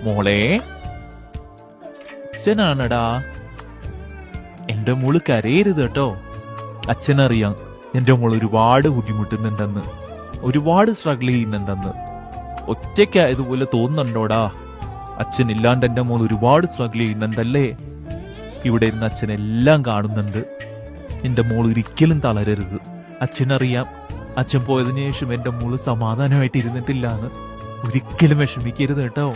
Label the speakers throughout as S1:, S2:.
S1: മോളെ, അച്ഛനാണടാ. എന്റെ മോള് കരയരുത് കേട്ടോ. അച്ഛനറിയാം എന്റെ മോൾ ഒരുപാട് ബുദ്ധിമുട്ടുന്നുണ്ടെന്ന്, ഒരുപാട് സ്ട്രഗിൾ ചെയ്യുന്നുണ്ടെന്ന്. ഒറ്റയ്ക്കായതുപോലെ തോന്നുന്നുണ്ടോടാ? അച്ഛനില്ലാണ്ട് എന്റെ മോൾ ഒരുപാട് സ്ട്രഗിൾ ചെയ്യുന്നുണ്ടല്ലേ? ഇവിടെ ഇരുന്ന് അച്ഛനെല്ലാം കാണുന്നുണ്ട്. എന്റെ മോൾ ഒരിക്കലും തളരരുത്. അച്ഛനറിയാം അച്ഛൻ പോയതിനു ശേഷം എന്റെ മോള് സമാധാനമായിട്ട് ഇരുന്നിട്ടില്ലാന്ന്. ഒരിക്കലും വിഷമിക്കരുത് കേട്ടോ.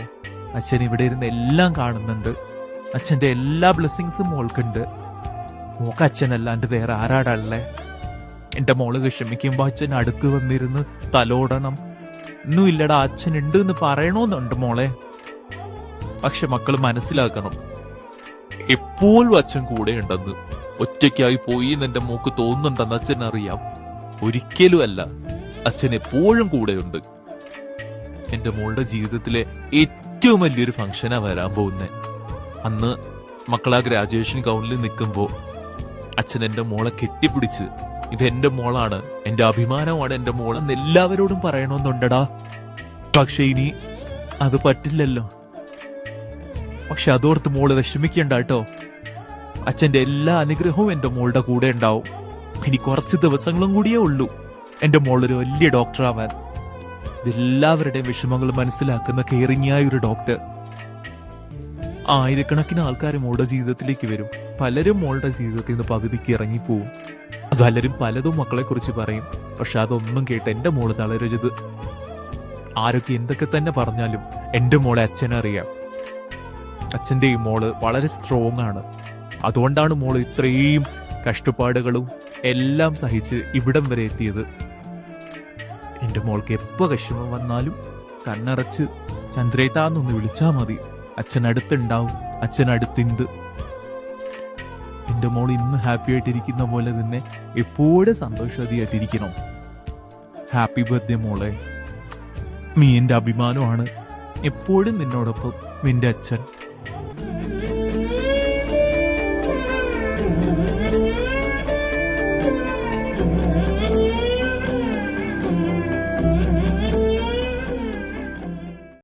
S1: അച്ഛൻ ഇവിടെ ഇരുന്ന് എല്ലാം കാണുന്നുണ്ട്. അച്ഛന്റെ എല്ലാ ബ്ലെസ്സിങ്സും മോൾക്കുണ്ട്. മോക്ക് അച്ഛനല്ലാണ്ട് വേറെ ആരാടല്ലേ? എന്റെ മോള് വിഷമിക്കുമ്പോ അച്ഛൻ അടുത്ത് വന്നിരുന്ന് തലോടണം. ഒന്നും ഇല്ലടാ, അച്ഛൻ ഉണ്ട് എന്ന് പറയണോന്നുണ്ട് മോളെ. പക്ഷെ മക്കള് മനസ്സിലാക്കണം, എപ്പോഴും അച്ഛൻ കൂടെ ഉണ്ടെന്ന്. ഒറ്റയ്ക്കായി പോയി എന്ന് എന്റെ മോക്ക് തോന്നുന്നുണ്ടെന്ന് അച്ഛൻ അറിയാം. ഒരിക്കലും അല്ല, അച്ഛൻ എപ്പോഴും കൂടെയുണ്ട്. എന്റെ മോളുടെ ജീവിതത്തിലെ ഏറ്റവും വലിയൊരു ഫംഗ്ഷനാ വരാൻ പോകുന്നത്. അന്ന് മക്കളാ ഗ്രാജുവേഷൻ കൗണ്ടിൽ നിൽക്കുമ്പോ അച്ഛൻ എന്റെ മോളെ കെട്ടിപ്പിടിച്ച് ഇതെന്റെ മോളാണ്, എന്റെ അഭിമാനമാണ് എന്റെ മോളെന്ന് എല്ലാവരോടും പറയണമെന്നുണ്ടടാ. പക്ഷെ ഇനി അത് പറ്റില്ലല്ലോ. പക്ഷെ അതോർത്ത് മോള് വിഷമിക്കണ്ട കേട്ടോ. അച്ഛന്റെ എല്ലാ അനുഗ്രഹവും എന്റെ മോളുടെ കൂടെ ഉണ്ടാവും. ഇനി കുറച്ച് ദിവസങ്ങളും കൂടിയേ ഉള്ളൂ എന്റെ മോളൊരു വലിയ ഡോക്ടറാവാൻ. ഇതെല്ലാവരുടെയും വിഷമങ്ങൾ മനസ്സിലാക്കുന്ന കെയറിംഗായ ഒരു ഡോക്ടർ. ആയിരക്കണക്കിന് ആൾക്കാർ മോളുടെ ജീവിതത്തിലേക്ക് വരും. പലരും മോളുടെ ജീവിതത്തിൽ നിന്ന് പകുതിക്ക് ഇറങ്ങിപ്പോവും. പലരും പലതും മക്കളെ കുറിച്ച് പറയും. പക്ഷെ അതൊന്നും കേട്ട് എന്റെ മോള് തളരരുത്. ആരൊക്കെ എന്തൊക്കെ തന്നെ പറഞ്ഞാലും എന്റെ മോളെ അച്ഛനറിയാം. അച്ഛന്റെ ഈ മോള് വളരെ സ്ട്രോങ് ആണ്. അതുകൊണ്ടാണ് മോള് ഇത്രയും കഷ്ടപ്പാടുകളും എല്ലാം സഹിച്ച് ഇവിടം വരെ എത്തിയത്. എന്റെ മോൾക്ക് എപ്പോ വിഷമം വന്നാലും കണ്ണടച്ച് ചന്ദ്രേട്ടാന്നൊന്ന് വിളിച്ചാ മതി. അച്ഛൻ അടുത്തുണ്ടാവും, അച്ഛൻ അടുത്തുണ്ട്. എന്റെ മോൾ ഇന്ന് ഹാപ്പി ആയിട്ടിരിക്കുന്ന പോലെ തന്നെ എപ്പോഴും സന്തോഷവതിയായിട്ടിരിക്കണം. ഹാപ്പി ബർത്ത്ഡേ മോളെ. നീ എന്റെ അഭിമാനമാണ്. എപ്പോഴും നിന്നോടൊപ്പം നിന്റെ അച്ഛൻ.